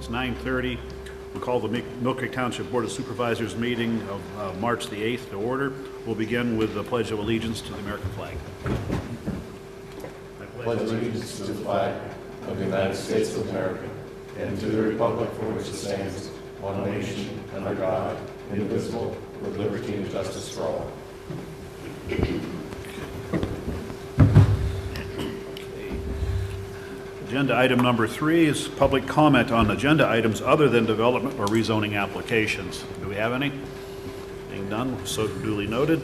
It's 9:30. We'll call the Millcreek Township Board of Supervisors meeting of March the 8th to order. We'll begin with the Pledge of Allegiance to the American flag. I pledge allegiance to the flag of the United States of America and to the republic for which it stands, one nation, under God, indivisible, with liberty and justice for all. Agenda item number 3 is public comment on agenda items other than development or rezoning applications. Do we have any? Being none, so duly noted.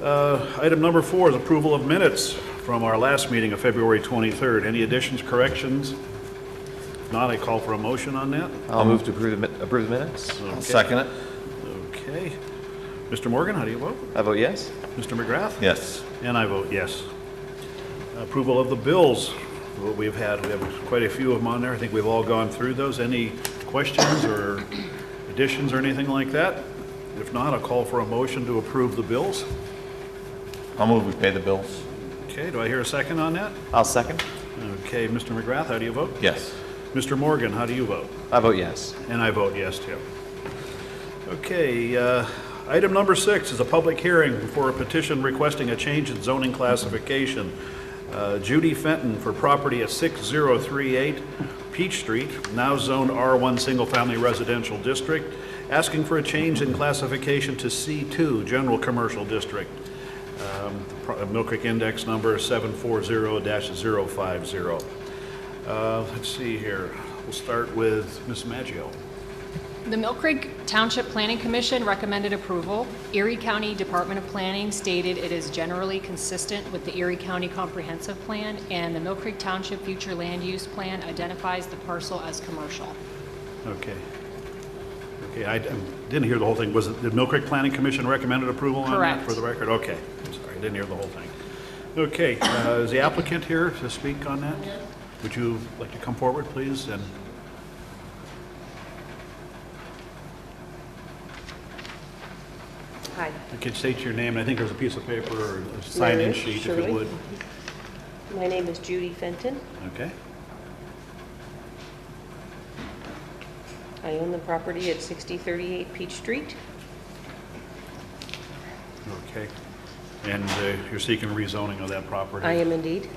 Item number 4 is approval of minutes from our last meeting of February 23rd. Any additions, corrections? If not, I call for a motion on that. I'll move to approve the minutes. Okay. I'll second it. Okay. Mr. Morgan, how do you vote? I vote yes. Mr. McGrath? Yes. And I vote yes. Approval of the bills. What we have quite a few of them on there. I think we've all gone through those. Any questions or additions or anything like that? If not, I'll call for a motion to approve the bills. I'll move we pay the bills. Okay, do I hear a second on that? I'll second. Okay, Mr. McGrath, how do you vote? Yes. Mr. Morgan, how do you vote? I vote yes. And I vote yes, too. Okay, item number 6 is a public hearing for a petition requesting a change in zoning classification. Judy Fenton for property at 6038 Peach Street, now zoned R1 Single Family Residential District, asking for a change in classification to C2 General Commercial District. Millcreek index number 740-050. Let's see here. We'll start with Ms. Maggio. The Millcreek Township Planning Commission recommended approval. Erie County Department of Planning stated it is generally consistent with the Erie County Comprehensive Plan, and the Millcreek Township Future Land Use Plan identifies the parcel as commercial. Okay. Okay, I didn't hear the whole thing. Was it the Millcreek Planning Commission recommended approval on that? Correct. For the record? Okay. I'm sorry, I didn't hear the whole thing. Okay, is the applicant here to speak on that? Would you like to come forward, please? And Hi. you can state your name. I think there's a piece of paper or a sign-in sheet, if you Shirley. would. My name is Judy Fenton. Okay. I own the property at 6038 Peach Street. Okay. And you're seeking rezoning of that property? I am indeed.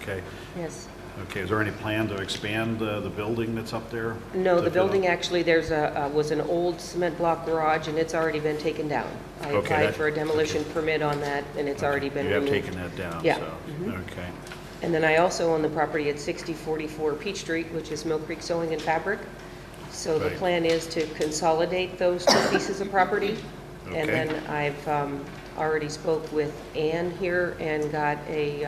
Okay. Yes. Okay, is there any plan to expand the building that's up there? No, To the fill building up? actually, was an old cement block garage, and it's already been taken down. I Okay, applied that- for a demolition permit on that, and it's already been You have removed. taken that down, Yeah. so, okay. And then I also own the property at 6044 Peach Street, which is Millcreek Sewing and Fabric. So the Right. plan is to consolidate those two pieces of property. And Okay. then I've already spoke with Ann here and got the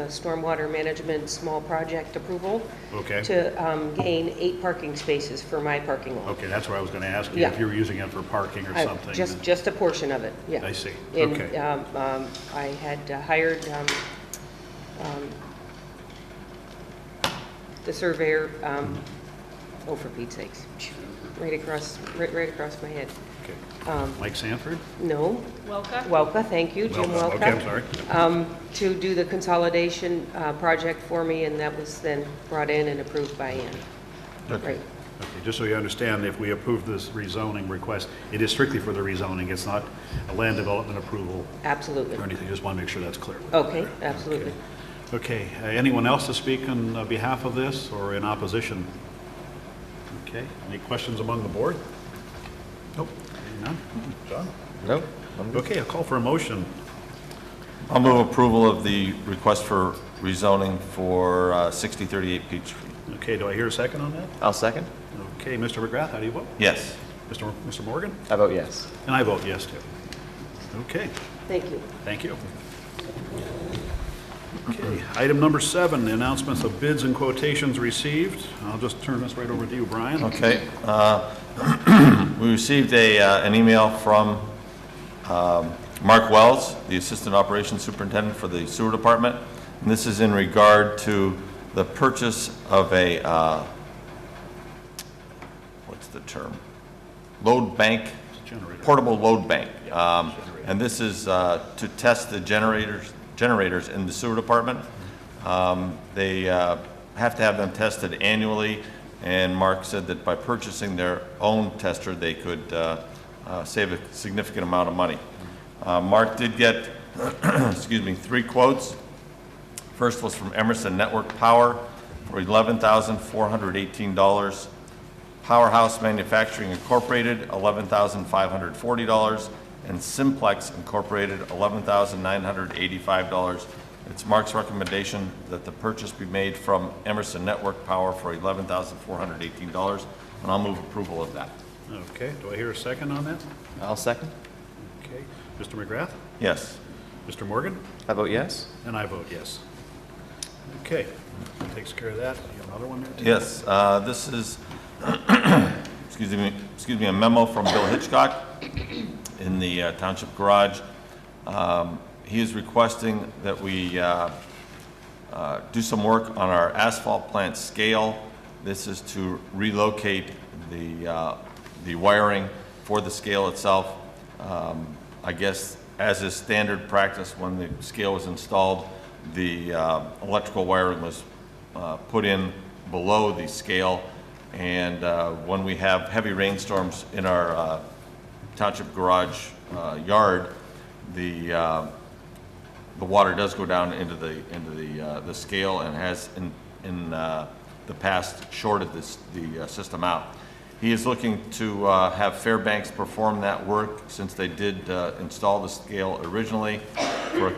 stormwater management small project approval Okay. to gain 8 parking spaces for my parking lot. Okay, that's what I was going to ask you, Yeah. if you were using it for parking or something. then- Just a portion of it, yeah. I see. And Okay. I had hired the surveyor, for Pete's sakes, right across my head. Okay. Mike Sanford? No, Welcome. Welka, thank you, Jim Well, Welka. Okay, I'm sorry. To do the consolidation project for me, and that was then brought in and approved by Ann. Okay. Right. Okay, just so you understand, if we approve this rezoning request, it is strictly for the rezoning. It's not a land development approval Absolutely. or anything. Just want to make sure that's clear. Okay, absolutely. Okay, anyone else to speak on behalf of this or in opposition? Okay, any questions among the board? Nope. None? John? No? I'm good. Okay, I'll call for a motion. I'll move approval of the request for rezoning for 6038 Peach Street. Okay, do I hear a second on that? I'll second. Okay, Mr. McGrath, how do you vote? Yes. Mr. Morgan? I vote yes. And I vote yes, too. Okay, Thank you. thank you. Okay, item number 7, the announcements of bids and quotations received. I'll just turn this right over to you, Brian. Okay. We received an email from Mark Wells, the Assistant Operations Superintendent for the Sewer Department. And this is in regard to the purchase of a, what's the term? Load bank, Generator. portable load bank. And this is to test the generators in the sewer department. They have to have them tested annually, and Mark said that by purchasing their own tester, they could save a significant amount of money. Mark did get, excuse me, 3 quotes. First was from Emerson Network Power for $11,418. Powerhouse Manufacturing Incorporated, $11,540, and Simplex Incorporated, $11,985. It's Mark's recommendation that the purchase be made from Emerson Network Power for $11,418, and I'll move approval of that. Okay, do I hear a second on that? I'll second. Okay, Mr. McGrath? Yes. Mr. Morgan? I vote yes. And I vote yes. Okay, that takes care of that. You have another one there, too? Yes, this is, excuse me, a memo from Bill Hitchcock in the Township Garage. He is requesting that we do some work on our asphalt plant scale. This is to relocate the wiring for the scale itself. I guess as is standard practice, when the scale was installed, the electrical wiring was put in below the scale, and when we have heavy rainstorms in our Township Garage yard, the water does go down into the scale, and has in the past shorted the system out. He is looking to have Fairbanks perform that work, since they did install the scale originally, for a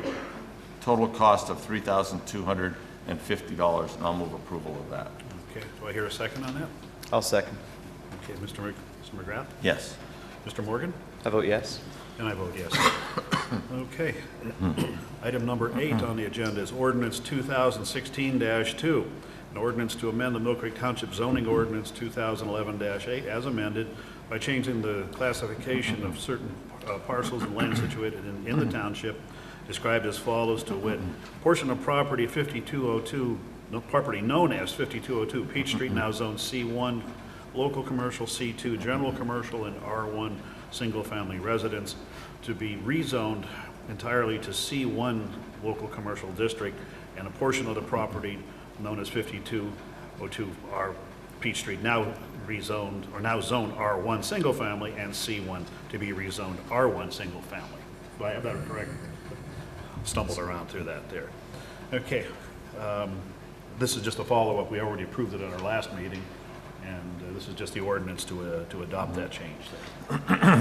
total cost of $3,250, and I'll move approval of that. Okay, do I hear a second on that? I'll second. Okay, Mr. McGrath? Yes. Mr. Morgan? I vote yes. And I vote yes. Okay. Item number 8 on the agenda is ordinance 2016-2, an ordinance to amend the Millcreek Township zoning ordinance 2011-8 as amended by changing the classification of certain parcels and land situated in the township, described as follows, to wit: portion of property 5202, property known as 5202 Peach Street, now zone C1, local commercial, C2 general commercial, and R1 single-family residence, to be rezoned entirely to C1 local commercial district, and a portion of the property known as 5202 R Peach Street, now rezoned, or now zone R1 single-family, and C1 to be rezoned R1 single-family. Do I have that correct? Stumbled around through that there. Okay. This is just a follow-up. We already approved it at our last meeting, and this is just the ordinance to adopt that change there.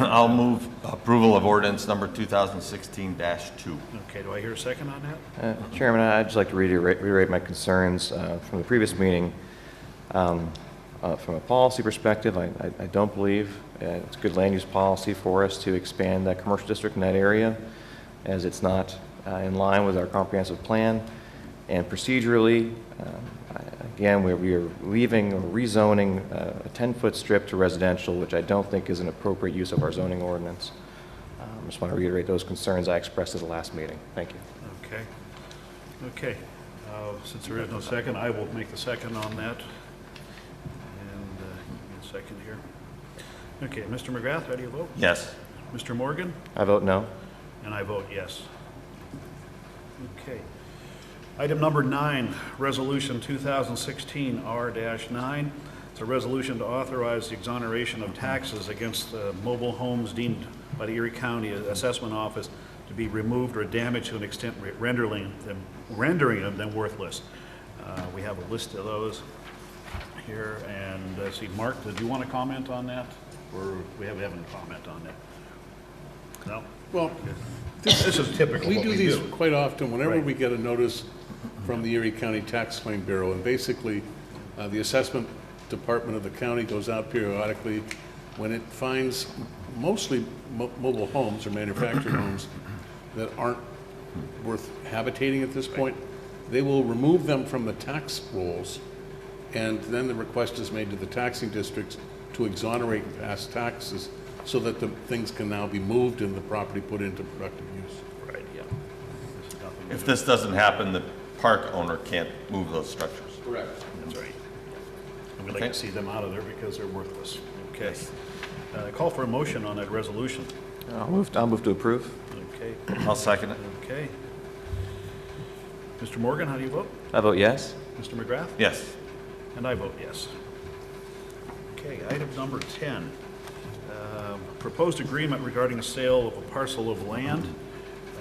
I'll move approval of ordinance number 2016-2. Okay, do I hear a second on that? Chairman, I'd just like to reiterate my concerns from the previous meeting. From a policy perspective, I don't believe it's good land use policy for us to expand that commercial district in that area, as it's not in line with our comprehensive plan. And procedurally, again, we are leaving or rezoning a 10-foot strip to residential, which I don't think is an appropriate use of our zoning ordinance. I just want to reiterate those concerns I expressed at the last meeting. Thank you. Okay. Okay. Since there is no second, I will make the second on that. And give me a second here. Okay, Mr. McGrath, how do you vote? Yes. Mr. Morgan? I vote no. And I vote yes. Okay. Item number 9, Resolution 2016 R-9. It's a resolution to authorize the exoneration of taxes against mobile homes deemed by the Erie County Assessment Office to be removed or damaged to an extent rendering them worthless. We have a list of those here, and see, Mark, did you want to comment on that, or we haven't a comment on that? No. Well, This is typical. we what do these do. quite often whenever Right. we get a notice from the Erie County Tax Claim Bureau, and basically, the assessment department of the county goes out periodically when it finds mostly mobile homes or manufactured homes that aren't worth habitating at this point. They will remove them from the tax rolls, and then the request is made to the taxing districts to exonerate past taxes so that the things can now be moved and the property put into productive use. Right, yeah. This is nothing If new. this doesn't happen, the park owner can't move those structures. Correct. That's right. And we'd like Okay. to see them out of there because they're worthless. Okay. Call for a motion on that resolution. I'll move to approve. Okay, I'll second it. okay. Mr. Morgan, how do you vote? I vote yes. Mr. McGrath? Yes. And I vote yes. Okay, item number 10. Proposed agreement regarding a sale of a parcel of land.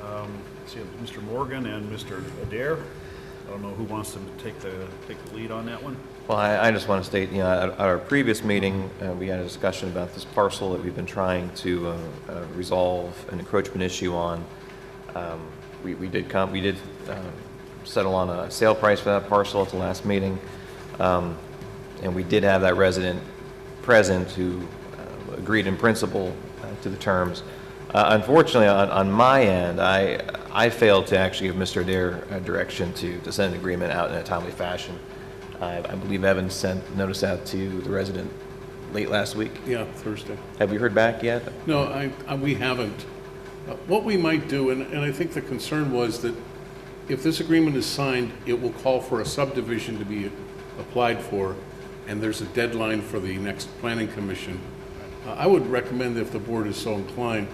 Let's see, Mr. Morgan and Mr. Adair. I don't know who wants to take the lead on that one. Well, I just want to state, at our previous meeting, we had a discussion about this parcel that we've been trying to resolve an encroachment issue on. We did settle on a sale price for that parcel at the last meeting, and we did have that resident present who agreed in principle to the terms. Unfortunately, on my end, I failed to actually give Mr. Adair a direction to send an agreement out in a timely fashion. I believe Evan sent notice out to the resident late last week. Yeah, Thursday. Have we heard back yet? No, we haven't. What we might do, and I think the concern was that if this agreement is signed, it will call for a subdivision to be applied for, and there's a deadline for the next planning commission. I would recommend, if the board is so inclined,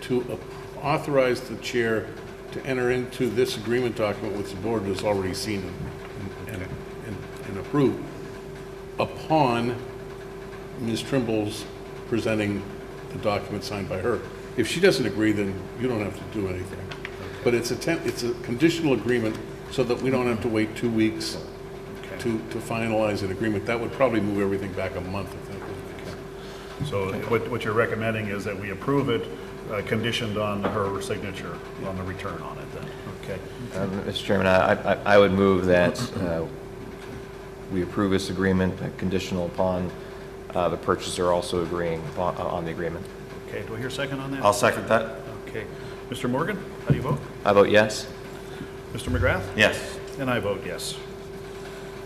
to authorize the chair to enter into this agreement document, which the board has already seen and approved, upon Ms. Trimble's presenting the document signed by her. If she doesn't agree, then you don't have to do anything. But it's a conditional agreement so that we don't have to wait 2 weeks to finalize an agreement. That would probably move everything back a month if that was the case. So what you're recommending is that we approve it conditioned on her signature on the return on it then, okay? Mr. Chairman, I would move that we approve this agreement conditional upon the purchaser also agreeing on the agreement. Okay, do I hear a second on that? I'll second that. Okay. Mr. Morgan, how do you vote? I vote yes. Mr. McGrath? Yes. And I vote yes.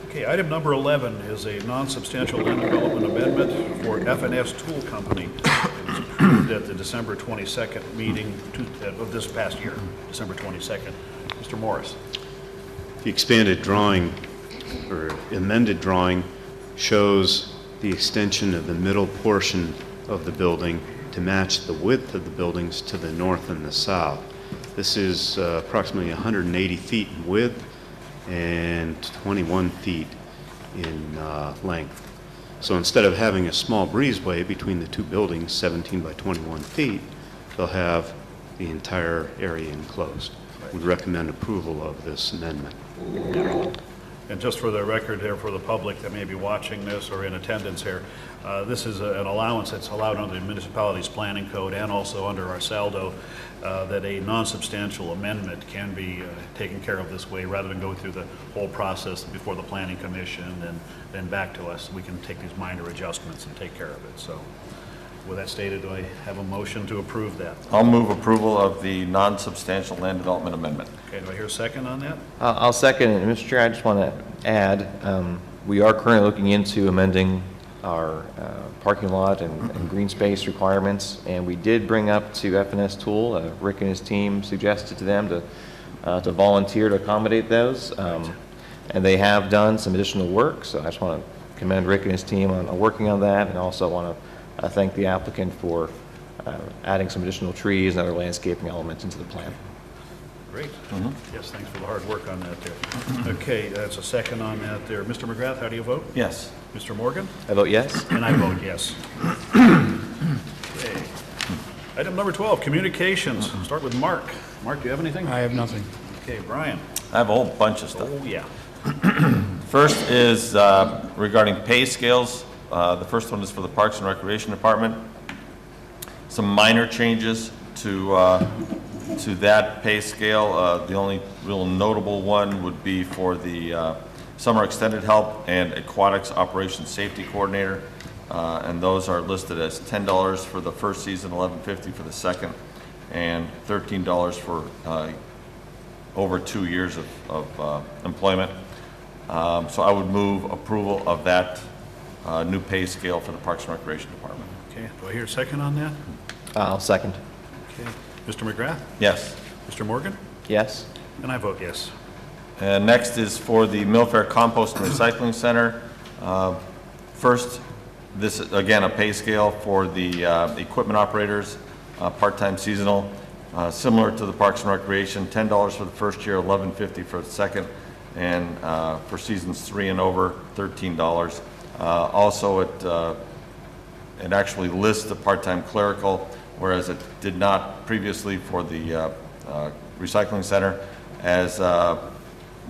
Okay, item number 11 is a non-substantial land development amendment for F&S Tool Company. It was approved at the December 22nd meeting of this past year, December 22nd. Mr. Morris. The expanded drawing, or amended drawing, shows the extension of the middle portion of the building to match the width of the buildings to the north and the south. This is approximately 180 feet in width and 21 feet in length. So instead of having a small breezeway between the two buildings, 17 by 21 feet, they'll have the entire area enclosed. We recommend approval of this amendment. And just for the record here, for the public that may be watching this or in attendance here, this is an allowance that's allowed under the municipality's planning code and also under our SALDO, that a non-substantial amendment can be taken care of this way rather than go through the whole process before the planning commission and then back to us. We can take these minor adjustments and take care of it. So with that stated, do I have a motion to approve that? I'll move approval of the non-substantial land development amendment. Okay, do I hear a second on that? I'll second it. Mr. Chair, I just want to add, we are currently looking into amending our parking lot and green space requirements, and we did bring up to F&S Tool, Rick and his team suggested to them to volunteer to accommodate those, and they have done some additional work, so I just want to commend Rick and his team on working on that, and also want to thank the applicant for adding some additional trees and other landscaping elements into the plan. Great. Yes, thanks for the hard work on that there. Okay, that's a second on that there. Mr. McGrath, how do you vote? Yes. Mr. Morgan? I vote yes. And I vote yes. Okay. Item number 12, communications. Start with Mark. Mark, do you have anything? I have nothing. Okay, Brian. I have a whole bunch of stuff. Oh, yeah. First is regarding pay scales. The first one is for the Parks and Recreation Department. Some minor changes to that pay scale. The only real notable one would be for the Summer Extended Help and Aquatics Operations Safety Coordinator. And those are listed as $10 for the first season, $11.50 for the second, and $13 for over 2 years of employment. So I would move approval of that new pay scale for the Parks and Recreation Department. Okay, do I hear a second on that? I'll second. Okay. Mr. McGrath? Yes. Mr. Morgan? Yes. And I vote yes. And next is for the Millfair Compost and Recycling Center. First, this is, again, a pay scale for the equipment operators, part-time seasonal, similar to the Parks and Recreation, $10 for the first year, $11.50 for the second, and for seasons 3 and over, $13. Also, it it actually lists the part-time clerical, whereas it did not previously for the recycling center, as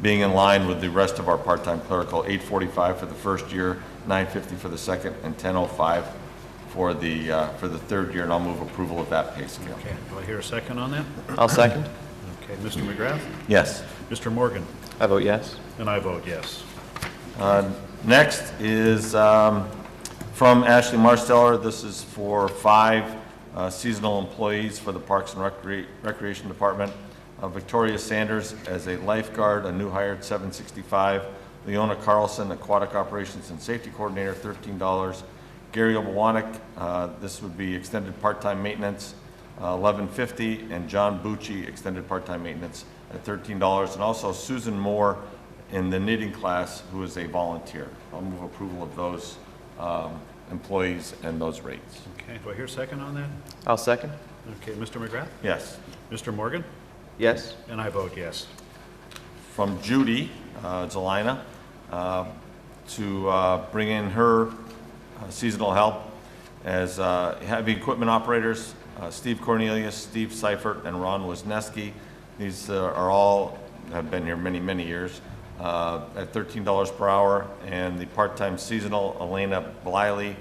being in line with the rest of our part-time clerical, $845 for the first year, $950 for the second, and $1005 for the third year, and I'll move approval of that pay scale. Okay, do I hear a second on that? I'll second. Okay, Mr. McGrath? Yes. Mr. Morgan? I vote yes. And I vote yes. Next is from Ashley Marsteller. This is for 5 seasonal employees for the Parks and Recreation Department. Victoria Sanders as a lifeguard, a new hire at $765. Leona Carlson, Aquatic Operations and Safety Coordinator, $13. Gary Obawanek, this would be extended part-time maintenance, $11.50, and John Bucci, extended part-time maintenance at $13, and also Susan Moore in the knitting class, who is a volunteer. I'll move approval of those employees and those rates. Okay, do I hear a second on that? I'll second. Okay, Mr. McGrath? Yes. Mr. Morgan? Yes. And I vote yes. From Judy Zelina to bring in her seasonal help as heavy equipment operators, Steve Cornelius, Steve Seifert, and Ron Wisniewski. These are all have been here many, many years at $13 per hour, and the part-time seasonal Elena Bliley,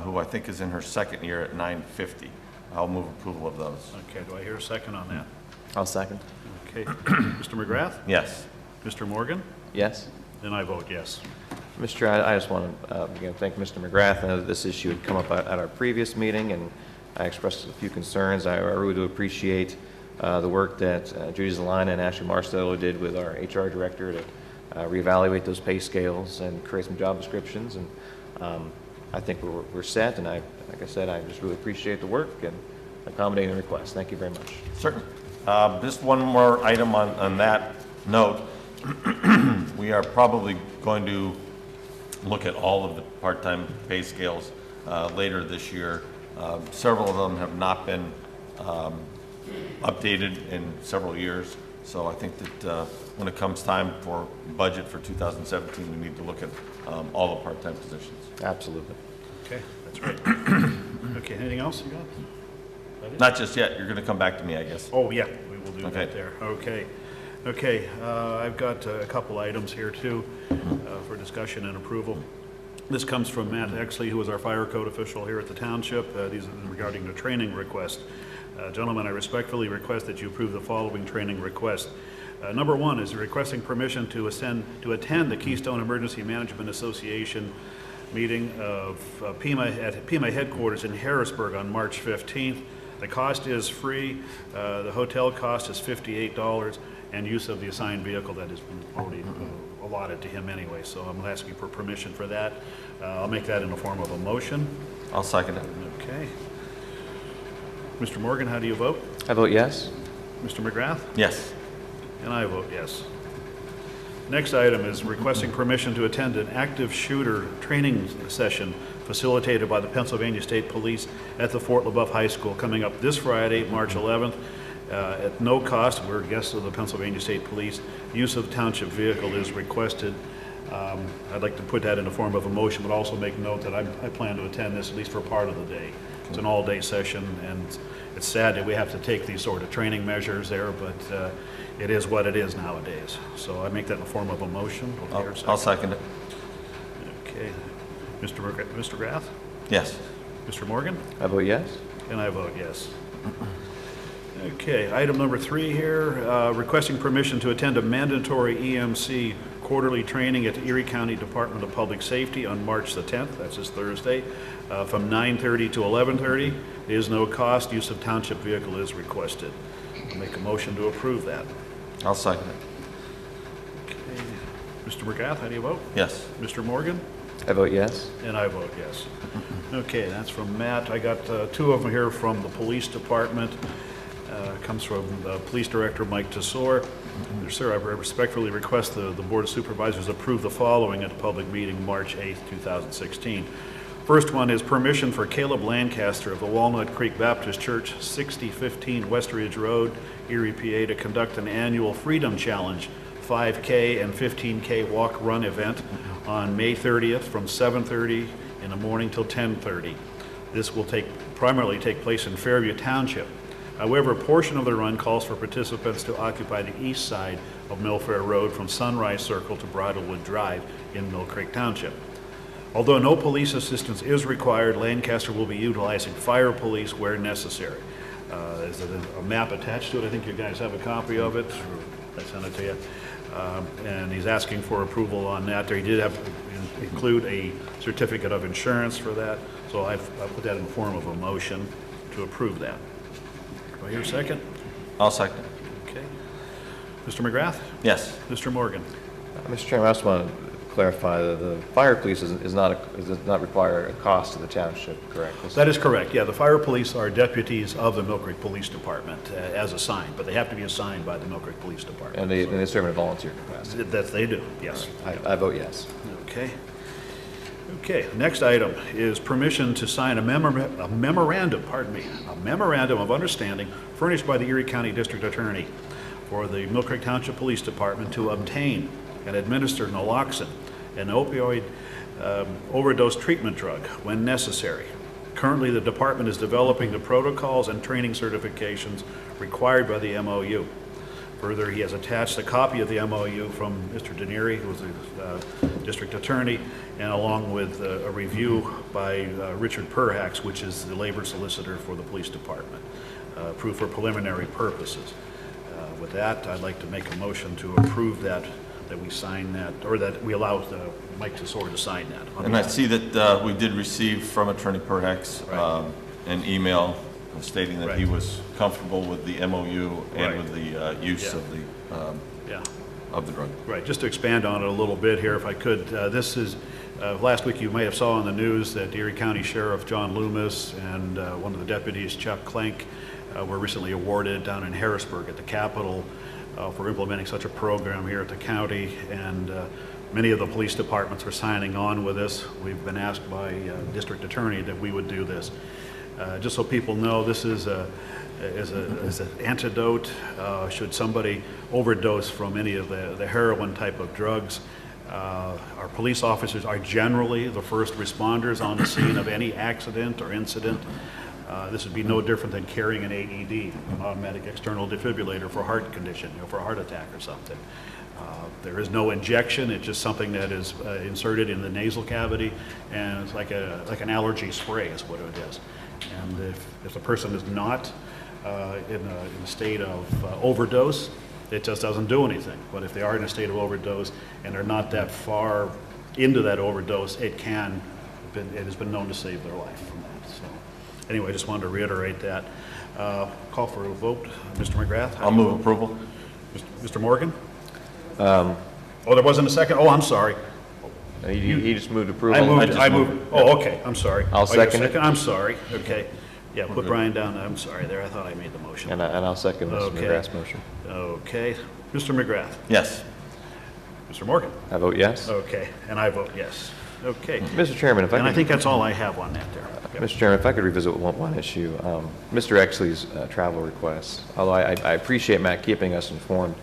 who I think is in her second year, at $9.50. I'll move approval of those. Okay, do I hear a second on that? I'll second. Okay, Mr. McGrath? Yes. Mr. Morgan? Yes. And I vote yes. Mr. Chair, I just want to again thank Mr. McGrath. I know that this issue had come up at our previous meeting, and I expressed a few concerns. I really do appreciate the work that Judy Zelina and Ashley Marsteller did with our HR director to reevaluate those pay scales and create some job descriptions. And I think we're set, and like I said, I just really appreciate the work and accommodating the request. Thank you very much. Certainly. Just one more item on that note. We are probably going to look at all of the part-time pay scales later this year. Several of them have not been updated in several years, so I think that when it comes time for budget for 2017, we need to look at all the part-time positions. Absolutely. Okay, that's great. Okay, anything else you got? Not just yet. You're going to come back to me, I guess. Oh, yeah, we will do Okay. that there. Okay. Okay, I've got a couple items here too for discussion and approval. This comes from Matt Exley, who is our fire code official here at the township. These are regarding the training request. Gentlemen, I respectfully request that you approve the following training request. Number 1 is requesting permission to attend the Keystone Emergency Management Association meeting of PEMA at PEMA headquarters in Harrisburg on March 15th. The cost is free. The hotel cost is $58, and use of the assigned vehicle that has been already allotted to him anyway. So I'm asking for permission for that. I'll make that in the form of a motion. I'll second it. Okay. Mr. Morgan, how do you vote? I vote yes. Mr. McGrath? Yes. And I vote yes. Next item is requesting permission to attend an active shooter training session facilitated by the Pennsylvania State Police at the Fort LaBeouf High School coming up this Friday, March 11th. At no cost, we're guests of the Pennsylvania State Police. Use of township vehicle is requested. I'd like to put that in the form of a motion, but also make note that I plan to attend this at least for part of the day. It's an all-day session, and it's sad that we have to take these sort of training measures there, but it is what it is nowadays. So I make that in the form of a motion. I'll second it. Okay. Mr. Grath? Yes. Mr. Morgan? I vote yes. And I vote yes. Okay, item number 3 here, requesting permission to attend a mandatory EMC quarterly training at the Erie County Department of Public Safety on March the 10th, that's this Thursday, from 9:30 to 11:30. There is no cost. Use of township vehicle is requested. I'll make a motion to approve that. I'll second it. Okay. Mr. McGrath, how do you vote? Yes. Mr. Morgan? I vote yes. And I vote yes. Okay, that's from Matt. I got 2 of them here from the police department. Comes from the police director, Mike Tesor. Sir, I respectfully request the Board of Supervisors approve the following at the public meeting March 8th, 2016. First one is permission for Caleb Lancaster of the Walnut Creek Baptist Church, 6015 Westridge Road, Erie, PA, to conduct an annual Freedom Challenge 5K and 15K walk-run event on May 30th from 7:30 in the morning till 10:30. This will primarily take place in Fairview Township. However, a portion of the run calls for participants to occupy the east side of Millfair Road from Sunrise Circle to Bridlewood Drive in Millcreek Township. Although no police assistance is required, Lancaster will be utilizing fire police where necessary. There's a map attached to it. I think you guys have a copy of it. I sent it to you. And he's asking for approval on that. He did have to include a certificate of insurance for that, so I've put that in the form of a motion to approve that. Do I hear a second? I'll second. Okay. Mr. McGrath? Yes. Mr. Morgan? Mr. Chairman, I just want to clarify that the fire police does not require a cost to the township, correct? That is correct, yeah. The fire police are deputies of the Millcreek Police Department as assigned, but they have to be assigned by the Millcreek Police Department. And they serve in a volunteer capacity. That they do, yes. I vote yes. Okay. Okay, next item is permission to sign a memorandum of understanding furnished by the Erie County District Attorney for the Millcreek Township Police Department to obtain and administer naloxone, an opioid overdose treatment drug, when necessary. Currently, the department is developing the protocols and training certifications required by the MOU. Further, he has attached a copy of the MOU from Mr. Denieri, who was the district attorney, and along with a review by Richard Perhax, which is the labor solicitor for the police department, approved for preliminary purposes. With that, I'd like to make a motion to approve that we sign that, or that we allow Mike Tesoro to sign that. And I see that we did receive from Attorney Perhax an email stating that he was comfortable with the MOU and with the use of the drug. Right, just to expand on it a little bit here, if I could, this is, last week you may have saw on the news that Erie County Sheriff John Loomis and one of the deputies, Chuck Klenk, were recently awarded down in Harrisburg at the Capitol for implementing such a program here at the county, and many of the police departments are signing on with this. We've been asked by district attorney that we would do this. Just so people know, this is an antidote should somebody overdose from any of the heroin type of drugs. Our police officers are generally the first responders on the scene of any accident or incident. This would be no different than carrying an AED, an automatic external defibrillator for heart condition, for a heart attack or something. There is no injection. It's just something that is inserted in the nasal cavity, and it's like an allergy spray is what it is. And if the person is not in a state of overdose, it just doesn't do anything. But if they are in a state of overdose and they're not that far into that overdose, it has been known to save their life from that. So anyway, I just wanted to reiterate that. Call for a vote. Mr. McGrath? I'll move approval. Mr. Morgan? Oh, there wasn't a second? Oh, I'm sorry. He just moved approval. I moved. Oh, okay, I'm sorry. I'll second it. I'm sorry, okay. Yeah, put Brian down, I'm sorry there, I thought I made the motion. And I'll second Mr. Okay. McGrath's motion. Okay, Mr. McGrath. Yes. Mr. Morgan. I vote yes. Okay, and I vote yes. Okay, Mr. Chairman, if I and I could, think that's all I have on that there. Okay. Mr. Chairman, if I could revisit one issue, Mr. Exley's travel requests. Although I appreciate Matt keeping us informed.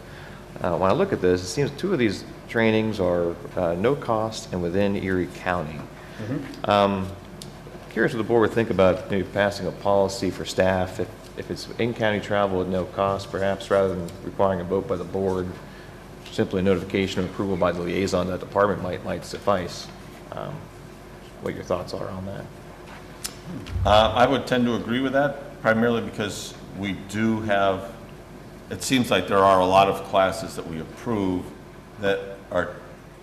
When I look at this, it seems two of these trainings are no cost and within Erie County. Curious what the board would think about maybe passing a policy for staff if it's in-county travel at no cost, perhaps rather than requiring a vote by the board, simply a notification of approval by the liaison that department might suffice. What your thoughts are on that? I would tend to agree with that, primarily because we do have, it seems like there are a lot of classes that we approve that are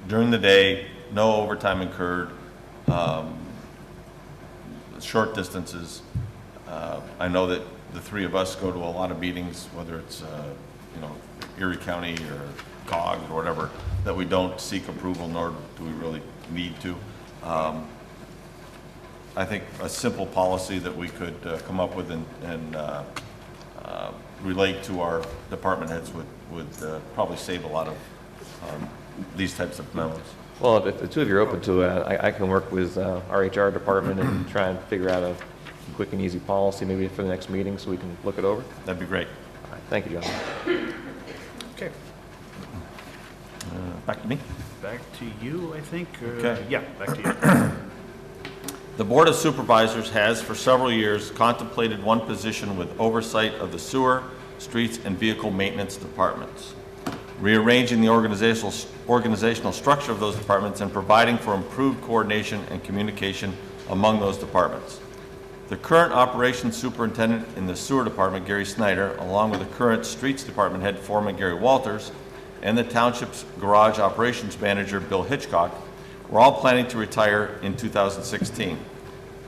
during the day, no overtime incurred, short distances. I know that the three of us go to a lot of meetings, whether it's Erie County or COG or whatever, that we don't seek approval, nor do we really need to. I think a simple policy that we could come up with and relate to our department heads would probably save a lot of these types of memos. Well, if the two of you are open to it, I can work with our HR department and try and figure out a quick and easy policy maybe for the next meeting so we can look it over. That'd be great. All right, thank you, John. Okay, Back to me. back to you, I think. Okay. Yeah, back to you. The Board of Supervisors has for several years contemplated one position with oversight of the sewer, streets, and vehicle maintenance departments, rearranging the organizational structure of those departments and providing for improved coordination and communication among those departments. The current operations superintendent in the sewer department, Gary Snyder, along with the current streets department head foreman, Gary Walters, and the township's garage operations manager, Bill Hitchcock, were all planning to retire in 2016.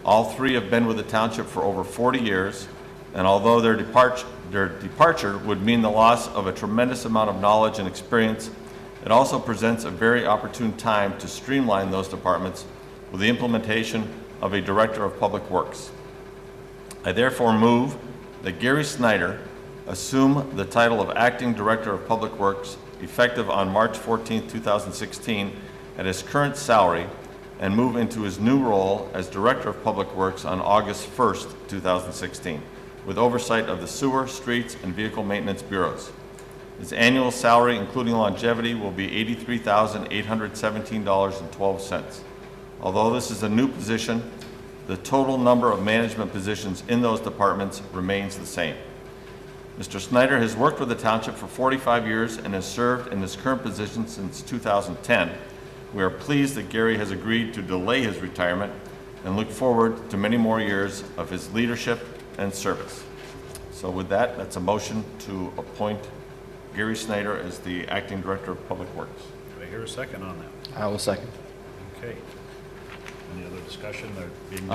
All three have been with the township for over 40 years, and although their departure would mean the loss of a tremendous amount of knowledge and experience, it also presents a very opportune time to streamline those departments with the implementation of a Director of Public Works. I therefore move that Gary Snyder assume the title of Acting Director of Public Works effective on March 14, 2016 at his current salary and move into his new role as Director of Public Works on August 1, 2016 with oversight of the sewer, streets, and vehicle maintenance bureaus. His annual salary, including longevity, will be $83,817.12. Although this is a new position, the total number of management positions in those departments remains the same. Mr. Snyder has worked with the township for 45 years and has served in his current position since 2010. We are pleased that Gary has agreed to delay his retirement and look forward to many more years of his leadership and service. So with that, that's a motion to appoint Gary Snyder as the Acting Director of Public Works. Do I hear a second on that? I will second. Okay. Any other discussion? There being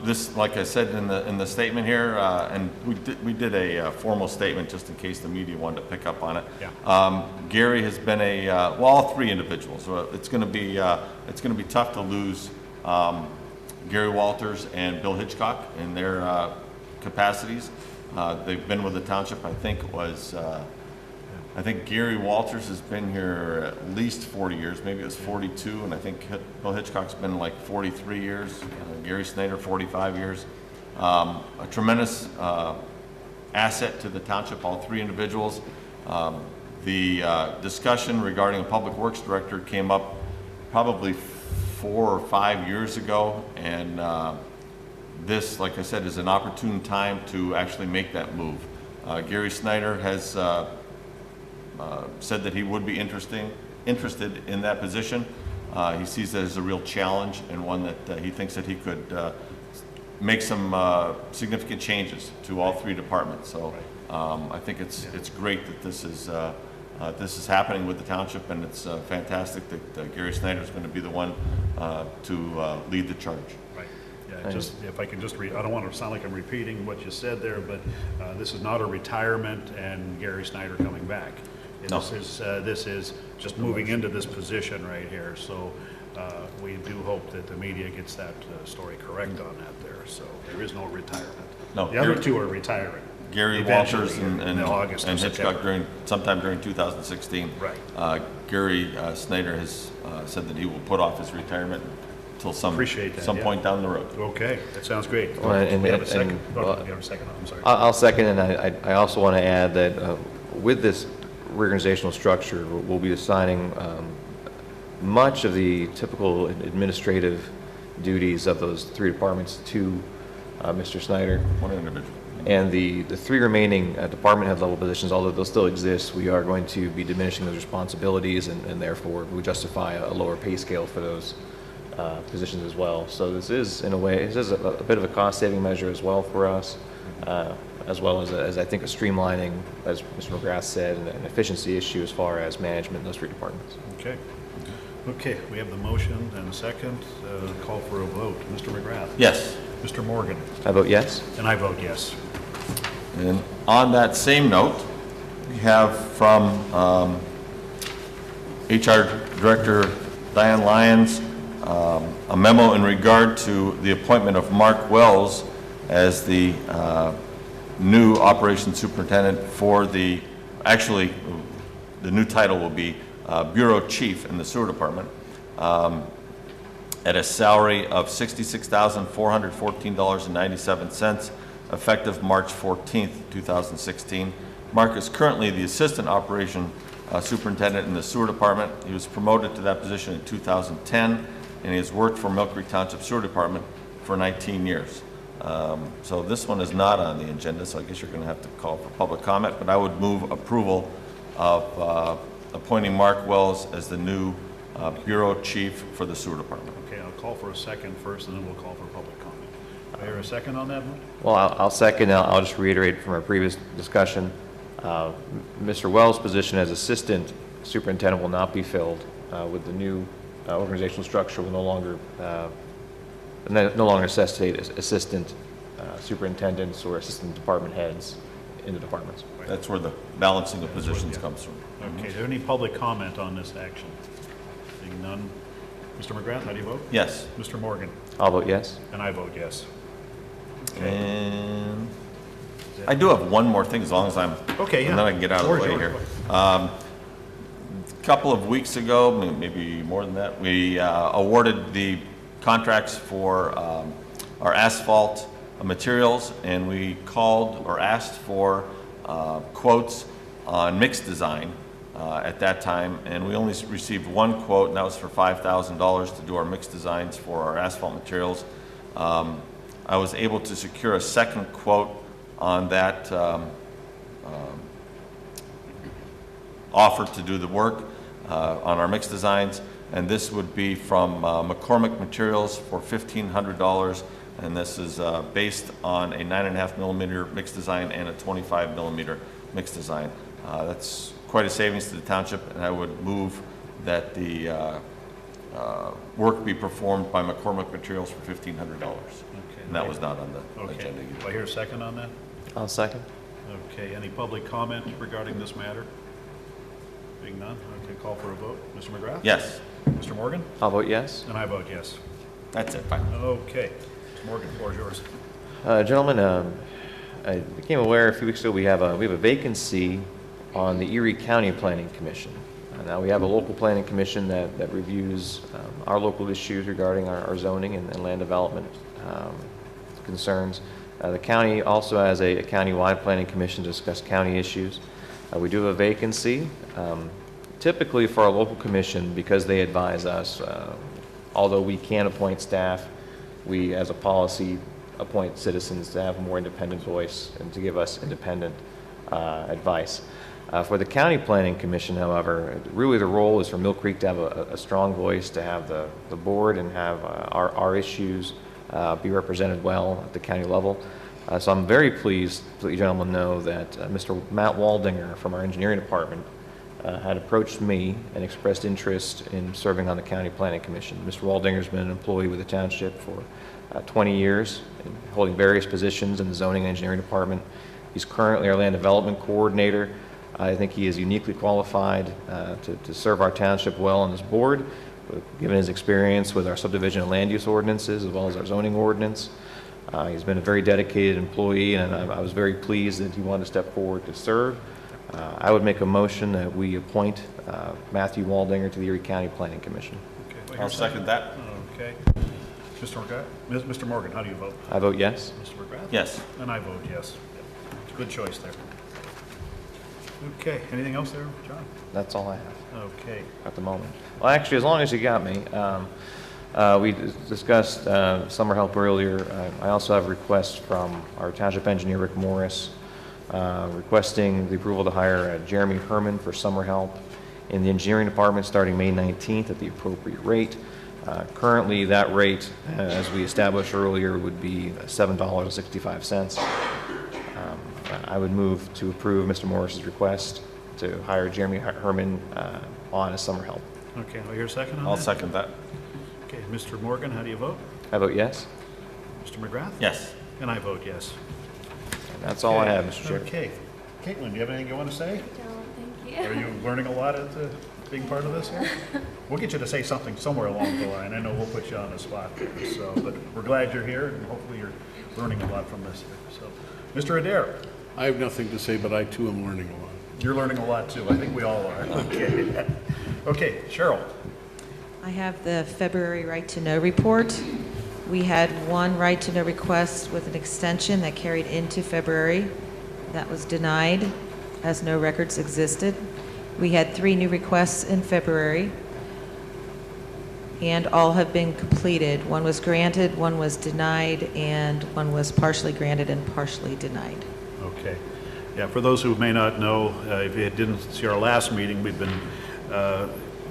This, like I said in the statement here, and we did a formal statement just in case the media wanted to pick up on it. Yeah. Gary has been well, all three individuals. It's going to be tough to lose Gary Walters and Bill Hitchcock in their capacities. They've been with the township. I think Gary Walters has been here at least 40 years, maybe it was 42, and I think Bill Hitchcock's been like 43 years, Gary Snyder 45 years. A tremendous asset to the township, all three individuals. The discussion regarding a public works director came up probably 4 or 5 years ago, and this, like I said, is an opportune time to actually make that move. Gary Snyder has said that he would be interested in that position. He sees that as a real challenge and one that he thinks that he could make some significant changes to all three departments. So I think it's great that this is happening with the township, and it's fantastic that Gary Snyder is going to be the one to lead the charge. Right. Yeah, just, if I can just I don't want to sound like I'm repeating what you said there, but this is not a retirement and Gary Snyder coming back. No. This is just moving into this position right here. So we do hope that the media gets that story correct on that there. So there is no retirement. No, The other two are retiring. Gary Eventually Walters in August and or Hitchcock September. sometime during 2016. Right. Gary Snyder has said that he will put off his retirement until some Appreciate that, yeah. point down the road. Okay, that sounds great. Well, and- we have a and- second. and, Oh, well, you have a second. I'm sorry. I'll second, and I also want to add that with this reorganizational structure, we'll be assigning much of the typical administrative duties of those three departments to Mr. Snyder. One individual. And the three remaining department head level positions, although they'll still exist, we are going to be diminishing those responsibilities, and therefore we justify a lower pay scale for those positions as well. So this is, in a way, this is a bit of a cost-saving measure as well for us, as well as I think a streamlining, as Mr. McGrath said, and an efficiency issue as far as management in those three departments. Okay. Okay, we have the motion and a second. Call for a vote. Mr. McGrath. Yes. Mr. Morgan. I vote yes. And I vote yes. And on that same note, we have from HR Director Diane Lyons a memo in regard to the appointment of Mark Wells as the new operations superintendent for the new title will be Bureau Chief in the Sewer Department at a salary of $66,414.97 effective March 14th, 2016. Mark is currently the Assistant Operation Superintendent in the Sewer Department. He was promoted to that position in 2010, and he has worked for Millcreek Township Sewer Department for 19 years. So this one is not on the agenda, so I guess you're going to have to call for public comment, but I would move approval of appointing Mark Wells as the new Bureau Chief for the Sewer Department. Okay, I'll call for a second first, and then we'll call for public comment. Do I hear a second on that one? Well, I'll second. I'll just reiterate from our previous discussion. Mr. Wells' position as Assistant Superintendent will not be filled with the new organizational structure. Will no longer necessitate Assistant Superintendents or Assistant Department Heads in the departments. That's where the balancing of positions comes from. Okay, is there any public comment on this action? Seeing none. Mr. McGrath, how do you vote? Yes. Mr. Morgan? I'll vote yes. And I vote yes. And I do have one more thing, as long as I'm, Okay, yeah. and then I can get out of the Floor is way yours. here. A couple of weeks ago, maybe more than that, we awarded the contracts for our asphalt materials, and we called or asked for quotes on mixed design at that time, and we only received one quote, and that was for $5,000 to do our mixed designs for our asphalt materials. I was able to secure a second quote on that offer to do the work on our mixed designs, and this would be from McCormick Materials for $1,500, and this is based on a 9.5 millimeter mixed design and a 25 millimeter mixed design. That's quite a savings to the township, and I would move that the work be performed by McCormick Materials for $1,500. And that was not on the agenda Okay, either. do I hear a second on that? I'll second. Okay, any public comment regarding this matter? Being none, okay, call for a vote. Mr. McGrath? Yes, Mr. Morgan? I'll vote yes. And I vote yes. that's it, fine. Okay, Mr. Morgan, the floor is yours. Gentlemen, I became aware a few weeks ago we have a vacancy on the Erie County Planning Commission. Now we have a local planning commission that reviews our local issues regarding our zoning and land development concerns. The county also has a county-wide planning commission to discuss county issues. We do have a vacancy. Typically for our local commission, because they advise us, although we can appoint staff, we as a policy appoint citizens to have more independent voice and to give us independent advice. For the County Planning Commission, however, really the role is for Millcreek to have a strong voice, to have the board and have our issues be represented well at the county level. So I'm very pleased to let you gentlemen know that Mr. Matt Waldinger from our engineering department had approached me and expressed interest in serving on the County Planning Commission. Mr. Waldinger's been an employee with the township for 20 years, holding various positions in the zoning and engineering department. He's currently our land development coordinator. I think he is uniquely qualified to serve our township well on this board, given his experience with our subdivision and land use ordinances as well as our zoning ordinance. He's been a very dedicated employee, and I was very pleased that he wanted to step forward to serve. I would make a motion that we appoint Matthew Waldinger to the Erie County Planning Commission. Okay, do I hear I'll a second that. Okay. Mr. McGrath? Mr. Morgan, how do you vote? I vote yes. Mr. McGrath? Yes. And I vote yes. It's a good choice there. Okay, anything else there, John? That's all I have Okay. at the moment. Well, actually, as long as you got me, we discussed summer help earlier. I also have requests from our township engineer, Rick Morris, requesting the approval to hire Jeremy Herman for summer help in the engineering department starting May 19th at the appropriate rate. Currently, that rate, as we established earlier, would be $7.65. I would move to approve Mr. Morris's request to hire Jeremy Herman on as summer help. Okay, do I hear a second on that? I'll second that. Okay, Mr. Morgan, how do you vote? I vote yes. Mr. McGrath? Yes. And I vote yes. And that's all I have, Mr. Chair. Okay. Caitlin, do you have anything you want to say? No, thank you. Are you learning a lot at being part of this here? We'll get you to say something somewhere along the line. I know we'll put you on the spot there, so, but we're glad you're here, and hopefully you're learning a lot from this here. So, Mr. Adair, I have nothing to say, but I too am learning a lot. you're learning a lot too. I think we all are. Okay. Okay, Cheryl. I have the February Right to Know report. We had one Right to Know request with an extension that carried into February. That was denied as no records existed. We had 3 new requests in February. and all have been completed. One was granted, one was denied, and one was partially granted and partially denied. Okay. Yeah, for those who may not know, if you didn't see our last meeting, we've been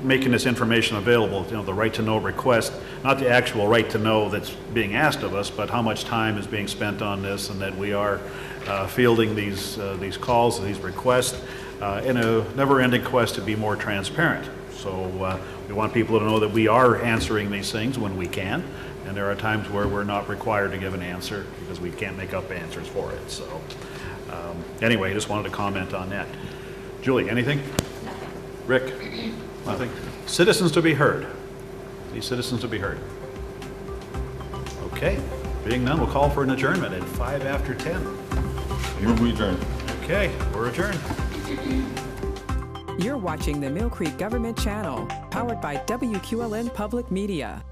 making this information available, you know, the right to know request, not the actual right to know that's being asked of us, but how much time is being spent on this, and that we are fielding these calls, these requests, in a never-ending quest to be more transparent. So we want people to know that we are answering these things when we can, and there are times where we're not required to give an answer because we can't make up answers for it. So anyway, just wanted to comment on that. Julie, anything? Nothing. Rick? Nothing. Citizens to be heard. These citizens to be heard. Okay. Being none, we'll call for an adjournment at 5 after 10. Move we adjourn. Okay, we're adjourned. You're watching the Millcreek Government Channel, powered by WQLN Public Media.